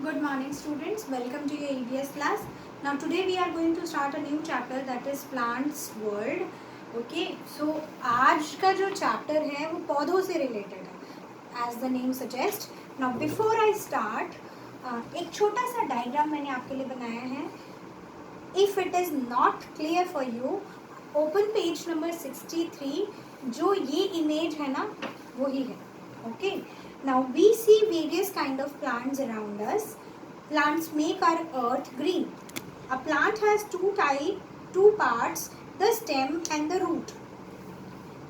Good morning students, welcome to your EVS class. Now today we are going to start a new chapter that is plants world. Okay, so आज का जो chapter है वो पौधों से related है as the name suggests. Now before I start, एक छोटा सा diagram मैंने आपके लिए बनाया है. If it is not clear for you, open page number 63. जो ये image है ना वही है. Okay. Now we see various kind of plants around us. Plants make our earth green. A plant has two parts, the stem and the root.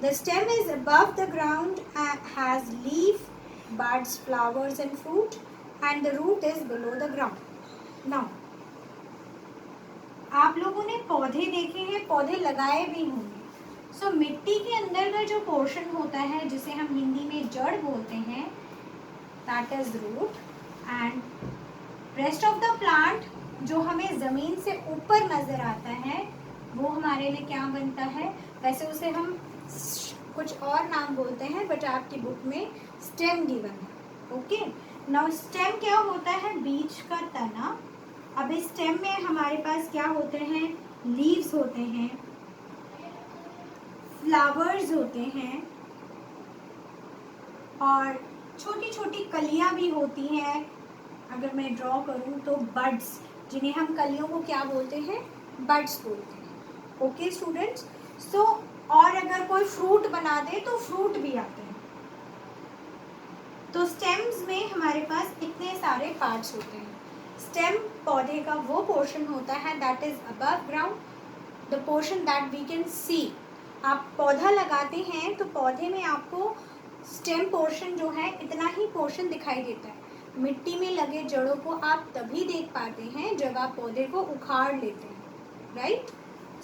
The stem is above the ground and has leaf, buds, flowers and fruit, and the root is below the ground. Now, आप लोगों ने पौधे देखे हैं, पौधे लगाए भी होंगे. सो मिट्टी के अंदर का जो पोर्शन होता है जिसे हम हिंदी में जड़ बोलते हैं, that is root, and rest of the plant जो हमें ज़मीन से ऊपर नज़र आता है वो हमारे लिए क्या बनता है. वैसे उसे हम कुछ और नाम बोलते हैं बट आपकी बुक में स्टेम गिवन है. ओके, नाउ स्टेम क्या होता है? बीज का तना. अब इस स्टेम में हमारे पास क्या होते हैं? लीव्स होते हैं, फ्लावर्स होते हैं और छोटी छोटी कलियां भी होती हैं. अगर मैं ड्रॉ करूं तो बड्स, जिन्हें हम कलियों को क्या बोलते हैं? बड्स बोलते हैं. ओके स्टूडेंट्स, सो और अगर कोई फ्रूट बना दे तो फ्रूट भी आते हैं. तो स्टेम्स में हमारे पास इतने सारे पार्ट्स होते हैं. स्टेम पौधे का वो पोर्शन होता है that is above ground, the portion that we can see. आप पौधा लगाते हैं तो पौधे में आपको स्टेम पोर्शन जो है इतना ही पोर्शन दिखाई देता है. मिट्टी में लगे जड़ों को आप तभी देख पाते हैं जब आप पौधे को उखाड़ लेते हैं, राइट.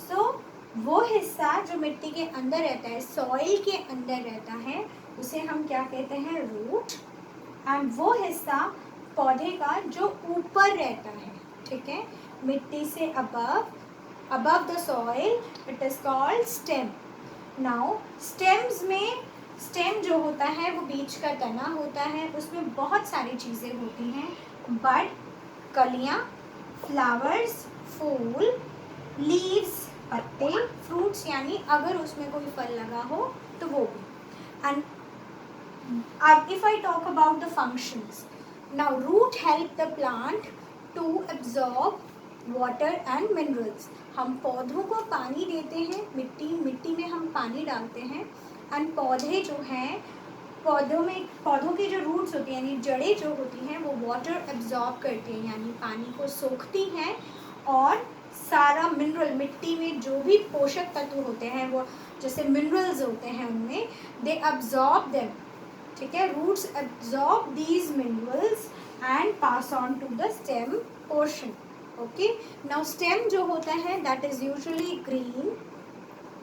सो वो हिस्सा जो मिट्टी के अंदर रहता है, सॉइल के अंदर रहता है, उसे हम क्या कहते हैं? रूट. एंड वो हिस्सा पौधे का जो ऊपर रहता है, ठीक है, मिट्टी से above the soil, it is called stem. Now stems में स्टेम जो होता है वो बीज का तना होता है. उसमें बहुत सारी चीज़ें होती हैं, बड, कलियाँ, फ्लावर्स, फूल, लीव्स, पत्ते, फ्रूट्स यानी अगर उसमें कोई फल लगा हो तो वो भी. And if I talk about the functions, now root help the plant to absorb water and minerals. हम पौधों को पानी देते हैं, मिट्टी में हम पानी डालते हैं. एंड पौधे जो हैं, पौधों की जो रूट्स होती हैं यानी जड़ें जो होती हैं वो वाटर एब्जॉर्ब करती हैं यानी पानी को सोखती हैं और सारा मिनरल, मिट्टी में जो भी पोषक तत्व होते हैं वो जैसे मिनरल्स होते हैं उनमें दे एब्जॉर्ब देम. ठीक है, roots absorb these minerals and pass on to the stem portion. Okay, now stem जो होता है that is usually green.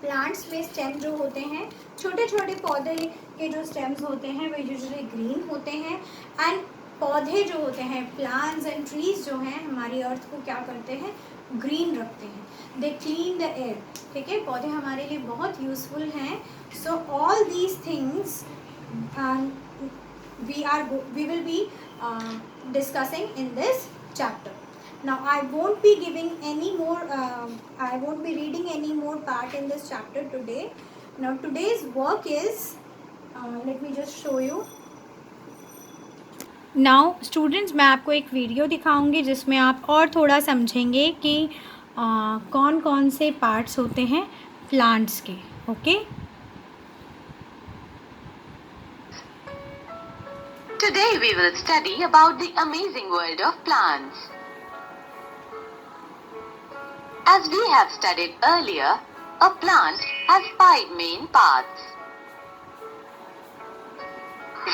Plants में स्टेम जो होते हैं, छोटे छोटे पौधे के जो स्टेम्स होते हैं वो यूजुअली ग्रीन होते हैं. एंड पौधे जो होते हैं, प्लांट्स एंड ट्रीज जो हैं, हमारी अर्थ को क्या करते हैं? ग्रीन रखते हैं. They clean the air. ठीक है, पौधे हमारे लिए बहुत यूजफुल हैं. So all these things we will be discussing in this chapter. Now I won't be giving any more I won't be reading any more part in this chapter today. Now today's work is let me just show you. Now students, मैं आपको एक video दिखाऊंगी जिसमें आप और थोड़ा समझेंगे कि कौन कौन से पार्ट्स होते हैं प्लांट्स के. Okay, Today we will study about the amazing world of plants. As we have studied earlier, a plant has 5 main parts.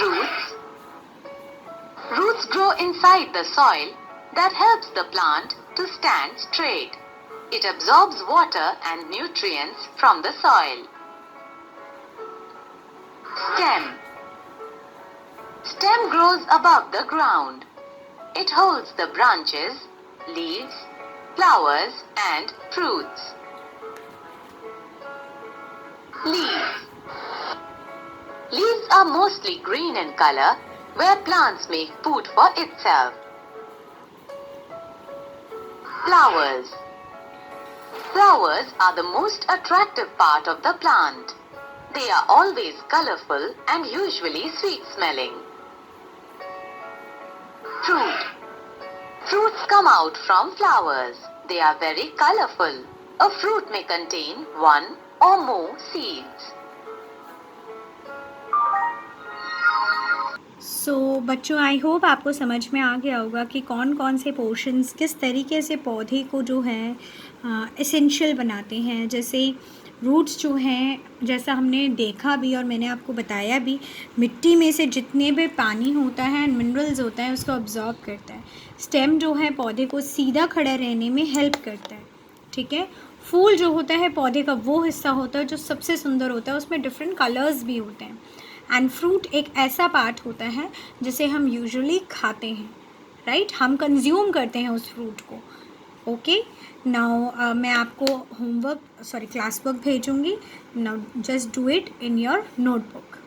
Roots. Roots grow inside the soil that helps the plant to stand straight. It absorbs water and nutrients from the soil. Stem. Stem grows above the ground. It holds the branches, leaves, flowers and fruits. Leaves. Leaves are mostly green in color where plants make food for itself. Flowers. Flowers are the most attractive part of the plant. They are always colorful and usually sweet smelling. Fruit. Fruits come out from flowers. They are very colorful. A fruit may contain one or more seeds. सो बच्चों, I hope आपको समझ में आ गया होगा कि कौन कौन से पोर्शंस किस तरीके से पौधे को जो है एसेंशियल बनाते हैं। जैसे रूट्स जो हैं, जैसा हमने देखा भी और मैंने आपको बताया भी, मिट्टी में से जितने भी पानी होता है एंड मिनरल्स होता है उसको अब्जॉर्ब करता है। स्टेम जो है पौधे को सीधा खड़ा रहने में हेल्प करता है, ठीक है। फूल जो होता है पौधे का वो हिस्सा होता है जो सबसे सुंदर होता है, उसमें डिफरेंट कलर्स भी होते हैं। एंड फ्रूट एक ऐसा पार्ट होता है जिसे हम यूजुअली खाते हैं, राइट, हम कंज्यूम करते हैं उस फ्रूट को। ओके, नाउ मैं आपको क्लास वर्क भेजूँगी। Now just do it in your notebook.